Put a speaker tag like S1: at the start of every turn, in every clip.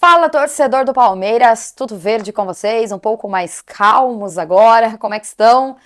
S1: Fala, torcedor do Palmeiras, tudo verde com vocês? Um pouco mais calmos agora? Como é que estão?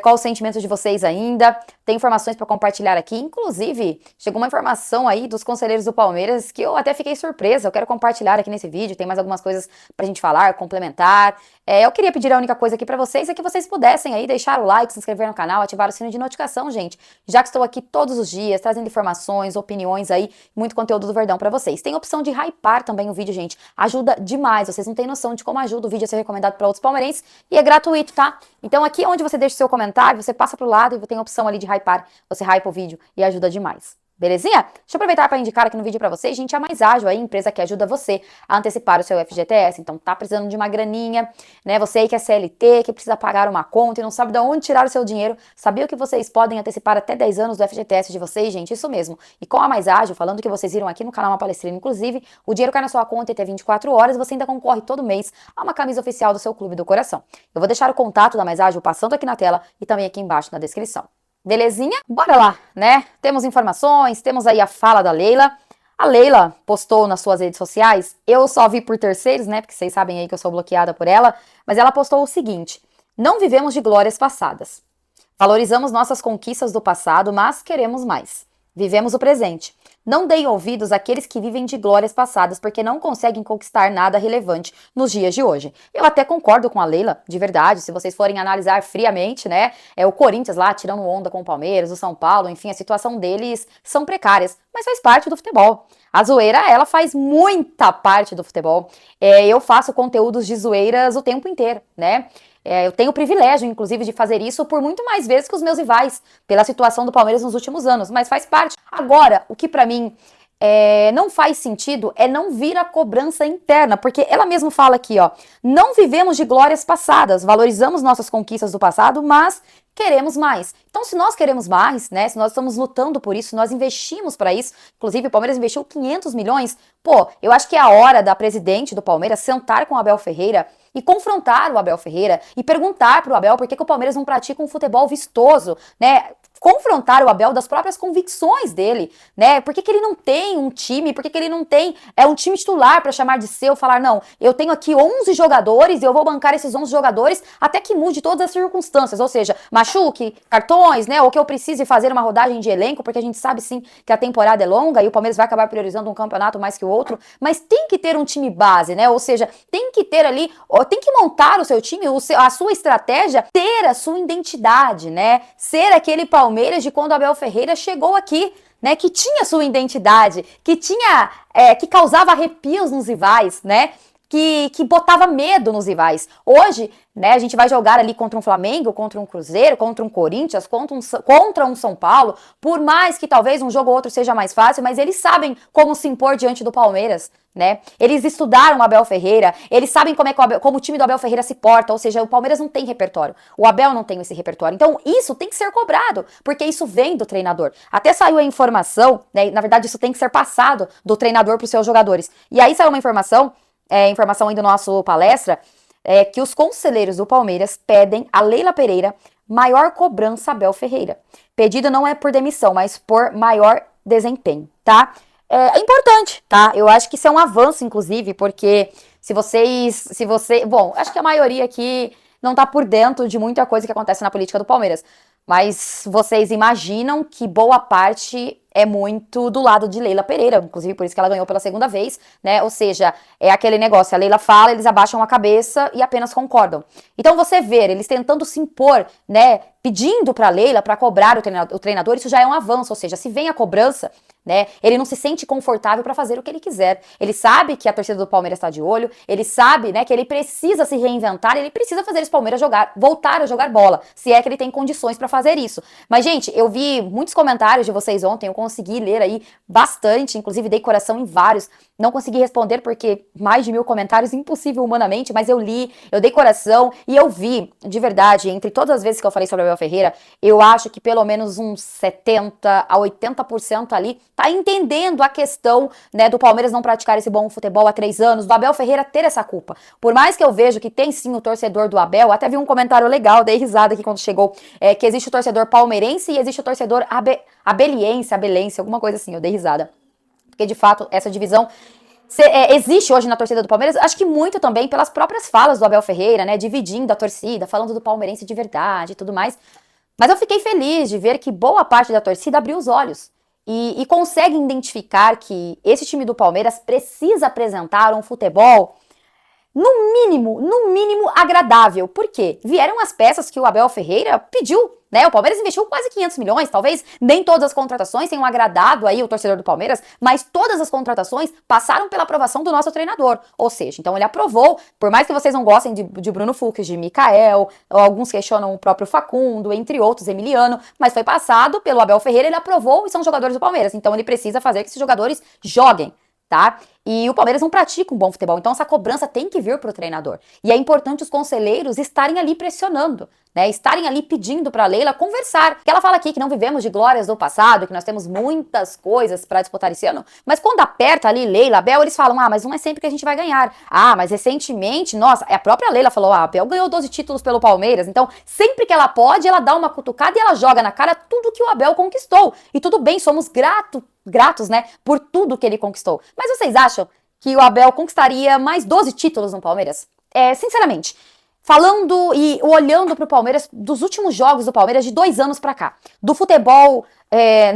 S1: Qual o sentimento de vocês ainda? Tem informações para compartilhar aqui. Inclusive, chegou uma informação aí dos conselheiros do Palmeiras que eu até fiquei surpresa. Eu quero compartilhar aqui nesse vídeo. Tem mais algumas coisas pra gente falar, complementar. Eu queria pedir a única coisa aqui pra vocês é que vocês pudessem aí deixar o like, se inscrever no canal, ativar o sino de notificação, gente. Já que estou aqui todos os dias, trazendo informações, opiniões aí, muito conteúdo do Verdão pra vocês. Tem a opção de hypar também o vídeo, gente. Ajuda demais. Vocês não têm noção de como ajuda o vídeo a ser recomendado para outros palmeirenses. E é gratuito, tá? Então aqui onde você deixa o seu comentário, você passa pro lado e tem a opção ali de hypar. Você hypa o vídeo e ajuda demais. Belezinha? Deixa eu aproveitar para indicar aqui no vídeo para vocês, gente, a Mais Ágil, a empresa que ajuda você a antecipar o seu FGTS. Então, tá precisando de uma graninha, né? Você aí que é CLT, que precisa pagar uma conta e não sabe de onde tirar o seu dinheiro. Sabia que vocês podem antecipar até 10 anos do FGTS de vocês, gente? Isso mesmo. E com a Mais Ágil, falando que vocês viram aqui no canal Uma Palestrina, inclusive, o dinheiro cai na sua conta até 24 horas e você ainda concorre todo mês a uma camisa oficial do seu clube do coração. Eu vou deixar o contato da Mais Ágil passando aqui na tela e também aqui embaixo na descrição. Belezinha? Bora lá, né? Temos informações, temos aí a fala da Leila. A Leila postou nas suas redes sociais, eu só vi por terceiros, né? Porque vocês sabem aí que eu sou bloqueada por ela, mas ela postou o seguinte: não vivemos de glórias passadas. Valorizamos nossas conquistas do passado, mas queremos mais. Vivemos o presente. Não deem ouvidos àqueles que vivem de glórias passadas, porque não conseguem conquistar nada relevante nos dias de hoje. Eu até concordo com a Leila, de verdade, se vocês forem analisar friamente, né? O Corinthians lá tirando onda com o Palmeiras, o São Paulo, enfim, a situação deles são precárias, mas faz parte do futebol. A zoeira, ela faz muita parte do futebol. Eu faço conteúdos de zoeiras o tempo inteiro, né? Eu tenho o privilégio, inclusive, de fazer isso por muito mais vezes que os meus rivais, pela situação do Palmeiras nos últimos anos, mas faz parte. Agora, o que pra mim não faz sentido é não vir a cobrança interna, porque ela mesma fala aqui, ó, não vivemos de glórias passadas, valorizamos nossas conquistas do passado, mas queremos mais. Então, se nós queremos mais, né, se nós estamos lutando por isso, nós investimos para isso, inclusive o Palmeiras investiu 500 milhões, pô, eu acho que é a hora da presidente do Palmeiras sentar com o Abel Ferreira e confrontar o Abel Ferreira e perguntar pro Abel por que o Palmeiras não pratica um futebol vistoso, né? Confrontar o Abel das próprias convicções dele, né? Por que ele não tem um time? Por que ele não tem um time titular para chamar de seu? Falar, não, eu tenho aqui 11 jogadores e eu vou bancar esses 11 jogadores até que mude todas as circunstâncias, ou seja, machuque, cartões, né? Ou que eu precise fazer uma rodagem de elenco, porque a gente sabe sim que a temporada é longa e o Palmeiras vai acabar priorizando um campeonato mais que o outro, mas tem que ter um time base, né? Ou seja, tem que ter ali, tem que montar o seu time, a sua estratégia, ter a sua identidade, né? Ser aquele Palmeiras de quando o Abel Ferreira chegou aqui, né? Que tinha sua identidade, que tinha, que causava arrepios nos rivais, né? Que botava medo nos rivais. Hoje, né, a gente vai jogar ali contra um Flamengo, contra um Cruzeiro, contra um Corinthians, contra um São Paulo, por mais que talvez um jogo ou outro seja mais fácil, mas eles sabem como se impor diante do Palmeiras, né? Eles estudaram o Abel Ferreira, eles sabem como o time do Abel Ferreira se porta, ou seja, o Palmeiras não tem repertório, o Abel não tem esse repertório. Então, isso tem que ser cobrado, porque isso vem do treinador. Até saiu a informação, né, na verdade isso tem que ser passado do treinador para os seus jogadores. E aí saiu uma informação aí do nosso palestra, que os conselheiros do Palmeiras pedem a Leila Pereira maior cobrança a Abel Ferreira. Pedido não é por demissão, mas por maior desempenho, tá? É importante, tá? Eu acho que isso é um avanço, inclusive, porque bom, acho que a maioria aqui não tá por dentro de muita coisa que acontece na política do Palmeiras, mas vocês imaginam que boa parte é muito do lado de Leila Pereira, inclusive por isso que ela ganhou pela segunda vez, né? Ou seja, é aquele negócio, a Leila fala, eles abaixam a cabeça e apenas concordam. Então você ver eles tentando se impor, né, pedindo pra Leila pra cobrar o treinador, isso já é um avanço, ou seja, se vem a cobrança, né, ele não se sente confortável pra fazer o que ele quiser. Ele sabe que a torcida do Palmeiras tá de olho, ele sabe, né, que ele precisa se reinventar, ele precisa fazer esse Palmeiras voltar a jogar bola, se é que ele tem condições pra fazer isso. Mas, gente, eu vi muitos comentários de vocês ontem, eu consegui ler aí bastante, inclusive dei coração em vários, não consegui responder porque mais de 1000 comentários, impossível humanamente, mas eu li, eu dei coração e eu vi, de verdade, entre todas as vezes que eu falei sobre o Abel Ferreira, eu acho que pelo menos uns 70 a 80% ali tá entendendo a questão, né, do Palmeiras não praticar esse bom futebol há 3 anos, do Abel Ferreira ter essa culpa. Por mais que eu vejo que tem sim o torcedor do Abel, até vi um comentário legal, dei risada aqui quando chegou, que existe o torcedor palmeirense e existe o torcedor abelense, alguma coisa assim, eu dei risada. Porque de fato essa divisão Existe hoje na torcida do Palmeiras, acho que muito também pelas próprias falas do Abel Ferreira, né? Dividindo a torcida, falando do palmeirense de verdade e tudo mais. Mas eu fiquei feliz de ver que boa parte da torcida abriu os olhos e consegue identificar que esse time do Palmeiras precisa apresentar um futebol no mínimo agradável. Por quê? Vieram as peças que o Abel Ferreira pediu, né? O Palmeiras investiu quase 500 milhões, talvez nem todas as contratações tenham agradado aí o torcedor do Palmeiras, mas todas as contratações passaram pela aprovação do nosso treinador. Ou seja, então ele aprovou, por mais que vocês não gostem de Bruno Fux, de Mikael, alguns questionam o próprio Facundo, entre outros, Emiliano, mas foi passado pelo Abel Ferreira, ele aprovou e são jogadores do Palmeiras, então ele precisa fazer que esses jogadores joguem. Tá? E o Palmeiras não pratica um bom futebol, então essa cobrança tem que vir pro treinador. E é importante os conselheiros estarem ali pressionando, né? Estarem ali pedindo pra Leila conversar. Que ela fala aqui que não vivemos de glórias do passado, que nós temos muitas coisas pra disputar esse ano, mas quando aperta ali Leila, Abel, eles falam: "Ah, mas não é sempre que a gente vai ganhar. Ah, mas recentemente, nossa, a própria Leila falou: "Ah, Abel ganhou 12 títulos pelo Palmeiras". Então, sempre que ela pode, ela dá uma cutucada e ela joga na cara tudo que o Abel conquistou. E tudo bem, somos gratos, né, por tudo que ele conquistou. Mas vocês acham que o Abel conquistaria mais 12 títulos no Palmeiras? Sinceramente, falando e olhando para o Palmeiras, dos últimos jogos do Palmeiras de 2 anos para cá, do futebol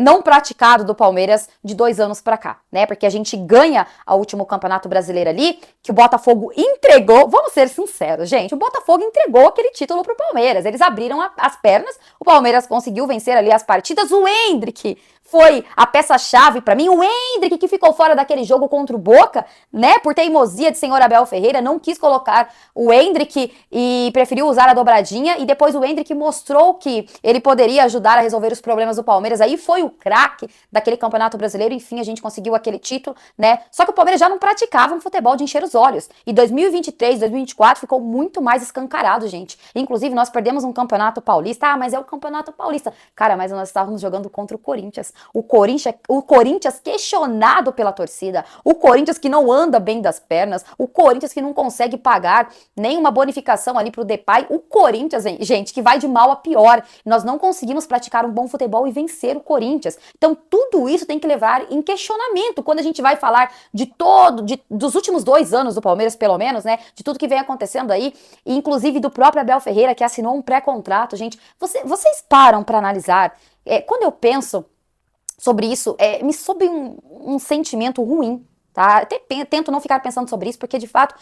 S1: não praticado do Palmeiras de 2 anos para cá, né? Porque a gente ganha o último Campeonato Brasileiro ali, que o Botafogo entregou, vamos ser sinceros, gente, o Botafogo entregou aquele título pro Palmeiras, eles abriram as pernas, o Palmeiras conseguiu vencer ali as partidas, o Endrick foi a peça-chave pra mim, o Endrick que ficou fora daquele jogo contra o Boca, né, por teimosia de senhor Abel Ferreira, não quis colocar o Endrick e preferiu usar a dobradinha, e depois o Endrick mostrou que ele poderia ajudar a resolver os problemas do Palmeiras, aí foi o craque daquele Campeonato Brasileiro, enfim, a gente conseguiu aquele título, né, só que o Palmeiras já não praticava um futebol de encher os olhos, e 2023, 2024 ficou muito mais escancarado, gente, inclusive nós perdemos um Campeonato Paulista, mas é o Campeonato Paulista, cara, mas nós estávamos jogando contra o Corinthians, o Corinthians questionado pela torcida, o Corinthians que não anda bem das pernas, o Corinthians que não consegue pagar nenhuma bonificação ali pro Depay, o Corinthians, gente, que vai de mal a pior. Nós não conseguimos praticar um bom futebol e vencer o Corinthians. Então, tudo isso tem que levar em questionamento quando a gente vai falar dos últimos 2 anos do Palmeiras, pelo menos, né, de tudo que vem acontecendo aí, e inclusive do próprio Abel Ferreira, que assinou um pré-contrato, gente. Vocês param para analisar, quando eu penso sobre isso, me sobe um sentimento ruim, tá? Até tento não ficar pensando sobre isso, porque de fato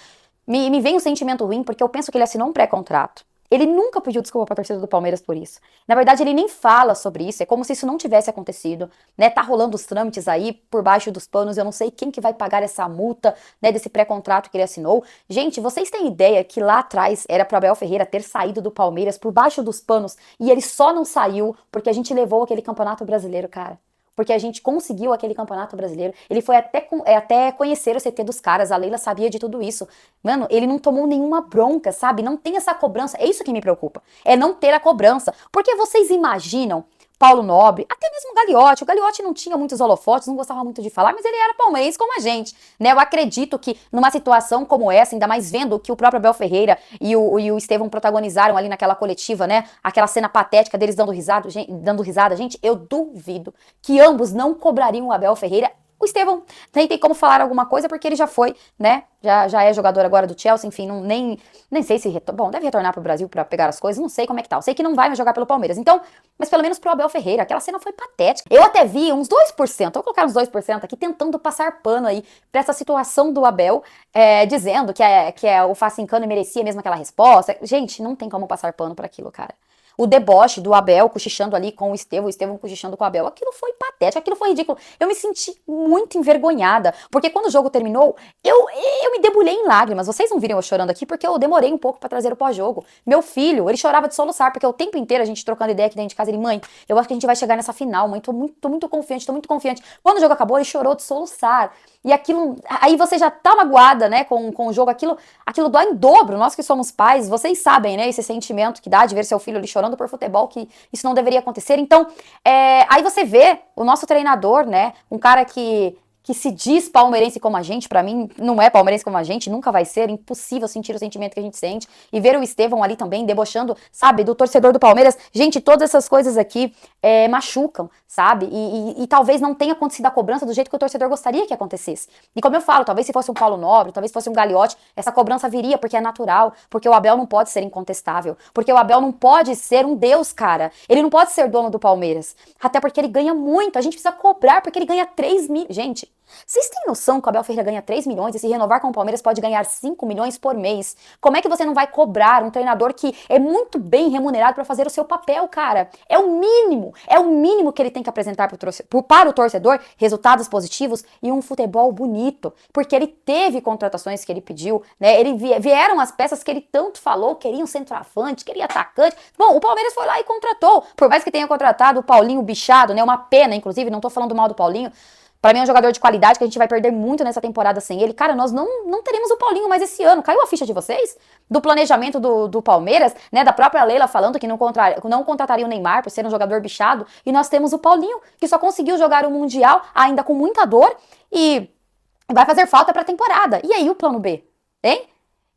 S1: me vem um sentimento ruim, porque eu penso que ele assinou um pré-contrato. Ele nunca pediu desculpa pra torcida do Palmeiras por isso. Na verdade, ele nem fala sobre isso, é como se isso não tivesse acontecido, né? Tá rolando os trâmites aí por baixo dos panos, eu não sei quem que vai pagar essa multa, né, desse pré-contrato que ele assinou. Gente, vocês têm ideia que lá atrás era pro Abel Ferreira ter saído do Palmeiras por baixo dos panos e ele só não saiu porque a gente levou aquele Campeonato Brasileiro, cara? Porque a gente conseguiu aquele Campeonato Brasileiro. Ele foi até conhecer o CT dos caras. A Leila sabia de tudo isso. Mano, ele não tomou nenhuma bronca, sabe? Não tem essa cobrança. É isso que me preocupa. É não ter a cobrança. Porque vocês imaginam Paulo Nobre, até mesmo o Gagliotti não tinha muitos holofotes, não gostava muito de falar, mas ele era palmeirense como a gente, né? Eu acredito que numa situação como essa, ainda mais vendo que o próprio Abel Ferreira e o Estevão protagonizaram ali naquela coletiva, né? Aquela cena patética deles dando risada, gente, eu duvido que ambos não cobrariam o Abel Ferreira. O Estevão nem tem como falar alguma coisa porque ele já foi, né? Já é jogador agora do Chelsea, enfim, nem sei se bom, deve retornar pro Brasil pra pegar as coisas, não sei como é que tá. Eu sei que não vai mais jogar pelo Palmeiras. Então, mas pelo menos pro Abel Ferreira, aquela cena foi patética. Eu até vi uns 2%, eu vou colocar uns 2% aqui, tentando passar pano aí pra essa situação do Abel, dizendo que o Facincano merecia mesmo aquela resposta. Gente, não tem como passar pano pra aquilo, cara. O deboche do Abel cochichando ali com o Estevão cochichando com o Abel, aquilo foi patético, aquilo foi ridículo. Eu me senti muito envergonhada, porque quando o jogo terminou, eu me debulhei em lágrimas. Vocês não viram eu chorando aqui porque eu demorei um pouco pra trazer o pós-jogo. Meu filho, ele chorava de soluçar, porque o tempo inteiro a gente trocando ideia aqui dentro de casa, ele: "Mãe, eu acho que a gente vai chegar nessa final, mãe, tô muito confiante, tô muito confiante". Quando o jogo acabou, ele chorou de soluçar. E aquilo, aí você já tá magoada, né, com o jogo, aquilo dói em dobro. Nós que somos pais, vocês sabem, né, esse sentimento que dá de ver seu filho ali chorando por futebol, que isso não deveria acontecer. Então, aí você vê o nosso treinador, né, um cara que que se diz palmeirense como a gente, pra mim não é palmeirense como a gente, nunca vai ser, impossível sentir o sentimento que a gente sente, e ver o Estevão ali também debochando, sabe, do torcedor do Palmeiras, gente, todas essas coisas aqui machucam, sabe, e talvez não tenha acontecido a cobrança do jeito que o torcedor gostaria que acontecesse, e como eu falo, talvez se fosse um Paulo Nobre, talvez fosse um Gagliotti, essa cobrança viria porque é natural, porque o Abel não pode ser incontestável, porque o Abel não pode ser um deus, cara, ele não pode ser dono do Palmeiras, até porque ele ganha muito, a gente precisa cobrar porque ele ganha 3 mil, gente, vocês têm noção que o Abel Ferreira ganha 3 milhões e se renovar com o Palmeiras pode ganhar 5 milhões por mês? Como é que você não vai cobrar um treinador que é muito bem remunerado para fazer o seu papel, cara? É o mínimo que ele tem que apresentar para o torcedor, resultados positivos e um futebol bonito, porque ele teve contratações que ele pediu, né? Vieram as peças que ele tanto falou, queria um centroavante, queria atacante. Bom, o Palmeiras foi lá e contratou, por mais que tenha contratado o Paulinho bichado, né? Uma pena, inclusive, não tô falando mal do Paulinho. Pra mim é um jogador de qualidade que a gente vai perder muito nessa temporada sem ele. Cara, nós não teremos o Paulinho mais esse ano. Caiu a ficha de vocês? Do planejamento do Palmeiras, né? Da própria Leila falando que não contrataria o Neymar por ser um jogador bichado. E nós temos o Paulinho, que só conseguiu jogar o Mundial, ainda com muita dor. E vai fazer falta pra temporada. E aí o plano B? Hein?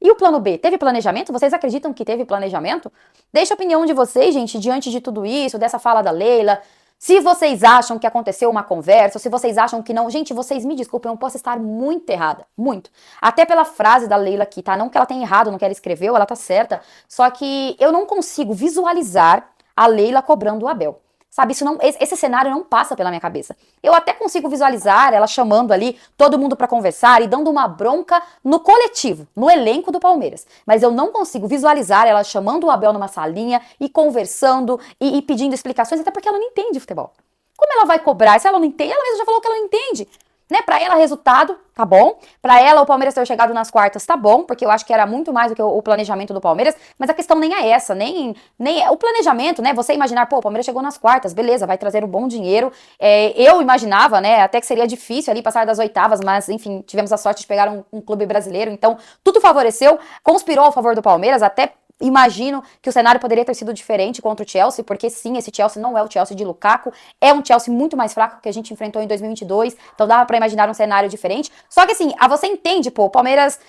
S1: E o plano B? Teve planejamento? Vocês acreditam que teve planejamento? Deixa a opinião de vocês, gente, diante de tudo isso, dessa fala da Leila. Se vocês acham que aconteceu uma conversa, ou se vocês acham que não, gente, vocês me desculpem, eu posso estar muito errada, muito. Até pela frase da Leila aqui, tá? Não que ela tenha errado no que ela escreveu, ela tá certa, só que eu não consigo visualizar a Leila cobrando o Abel. Sabe, esse cenário não passa pela minha cabeça. Eu até consigo visualizar ela chamando ali todo mundo pra conversar e dando uma bronca no coletivo, no elenco do Palmeiras. Mas eu não consigo visualizar ela chamando o Abel numa salinha e conversando e pedindo explicações, até porque ela não entende futebol. Como ela vai cobrar? Se ela não entende, ela mesma já falou que ela não entende. Né, pra ela resultado, tá bom. Pra ela o Palmeiras ter chegado nas quartas, tá bom, porque eu acho que era muito mais do que o planejamento do Palmeiras, mas a questão nem é essa, nem o planejamento, né, você imaginar, pô, o Palmeiras chegou nas quartas, beleza, vai trazer um bom dinheiro, eu imaginava, né, até que seria difícil ali passar das oitavas, mas enfim, tivemos a sorte de pegar um clube brasileiro, então tudo favoreceu, conspirou a favor do Palmeiras, até imagino que o cenário poderia ter sido diferente contra o Chelsea, porque sim, esse Chelsea não é o Chelsea de Lukaku, é um Chelsea muito mais fraco que a gente enfrentou em 2022, então dava pra imaginar um cenário diferente. Só que assim, você entende, pô, o Palmeiras,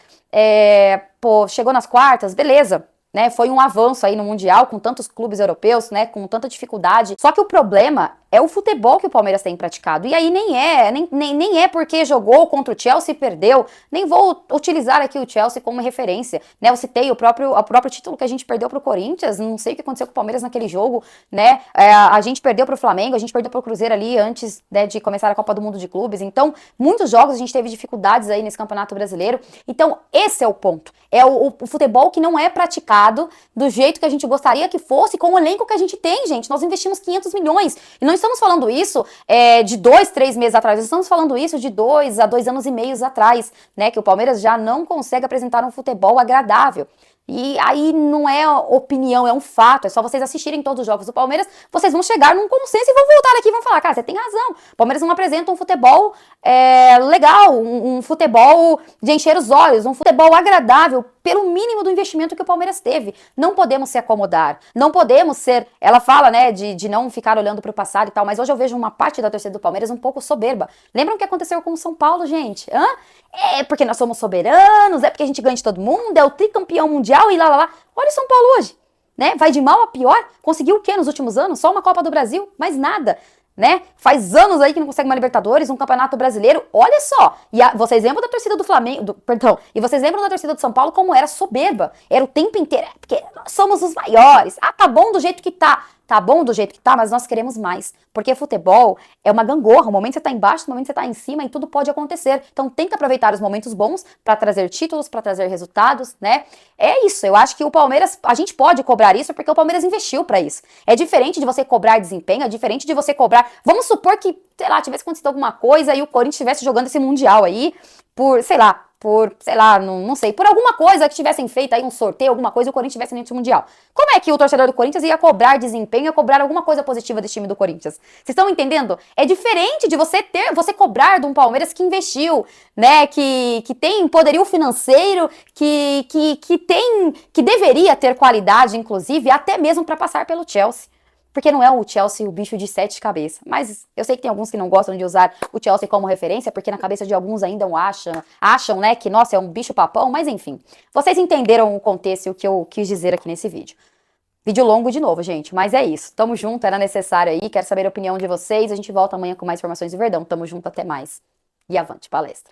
S1: chegou nas quartas, beleza, né, foi um avanço aí no Mundial, com tantos clubes europeus, né, com tanta dificuldade. Só que o problema é o futebol que o Palmeiras tem praticado. E aí nem é porque jogou contra o Chelsea e perdeu. Nem vou utilizar aqui o Chelsea como referência, né? Eu citei o próprio título que a gente perdeu pro Corinthians, não sei o que aconteceu com o Palmeiras naquele jogo, né? A gente perdeu pro Flamengo, a gente perdeu pro Cruzeiro ali antes, né, de começar a Copa do Mundo de Clubes. Então, muitos jogos a gente teve dificuldades aí nesse Campeonato Brasileiro. Então, esse é o ponto. É o futebol que não é praticado do jeito que a gente gostaria que fosse, com o elenco que a gente tem, gente. Nós investimos 500 milhões. E não estamos falando isso de 2, 3 meses atrás. Nós estamos falando isso de 2 a 2 anos e meio atrás, né? Que o Palmeiras já não consegue apresentar um futebol agradável. E aí não é opinião, é um fato. É só vocês assistirem todos os jogos do Palmeiras, vocês vão chegar num consenso e vão voltar aqui e vão falar, cara, você tem razão. O Palmeiras não apresenta um futebol legal, um futebol de encher os olhos, um futebol agradável, pelo mínimo do investimento que o Palmeiras teve. Não podemos se acomodar, não podemos ser... Ela fala, né, de não ficar olhando pro passado e tal, mas hoje eu vejo uma parte da torcida do Palmeiras um pouco soberba. Lembram o que aconteceu com o São Paulo, gente? É porque nós somos soberanos, é porque a gente ganha de todo mundo, é o tricampeão mundial e lá. Olha o São Paulo hoje, né? Vai de mal a pior. Conseguiu o quê nos últimos anos? Só uma Copa do Brasil, mais nada, né? Faz anos aí que não consegue uma Libertadores, um Campeonato Brasileiro. Olha só. E vocês lembram da torcida do Flamengo, e vocês lembram da torcida do São Paulo como era soberba? Era o tempo inteiro, porque nós somos os maiores. Tá bom do jeito que tá. Tá bom do jeito que tá, mas nós queremos mais. Porque futebol é uma gangorra. O momento que você tá embaixo, o momento que você tá em cima e tudo pode acontecer. Então tem que aproveitar os momentos bons pra trazer títulos, pra trazer resultados, né? É isso. Eu acho que o Palmeiras, a gente pode cobrar isso porque o Palmeiras investiu pra isso. É diferente de você cobrar desempenho, é diferente de você cobrar... Vamos supor que, sei lá, tivesse acontecido alguma coisa e o Corinthians estivesse jogando esse Mundial aí sei lá, não sei, por alguma coisa que tivessem feito aí um sorteio, alguma coisa, e o Corinthians estivesse nesse Mundial. Como é que o torcedor do Corinthians ia cobrar desempenho, ia cobrar alguma coisa positiva desse time do Corinthians? Vocês estão entendendo? É diferente de você cobrar de um Palmeiras que investiu, né, que tem poderio financeiro, que deveria ter qualidade, inclusive, até mesmo para passar pelo Chelsea. porque não é o Chelsea o bicho de 7 cabeças. Mas eu sei que tem alguns que não gostam de usar o Chelsea como referência, porque na cabeça de alguns ainda acham, né, que, nossa, é um bicho papão, mas enfim. Vocês entenderam o contexto e o que eu quis dizer aqui nesse vídeo. Vídeo longo de novo, gente, mas é isso. Tamo junto, era necessário aí, quero saber a opinião de vocês. A gente volta amanhã com mais informações do Verdão. Tamo junto, até mais. E avante, palestra.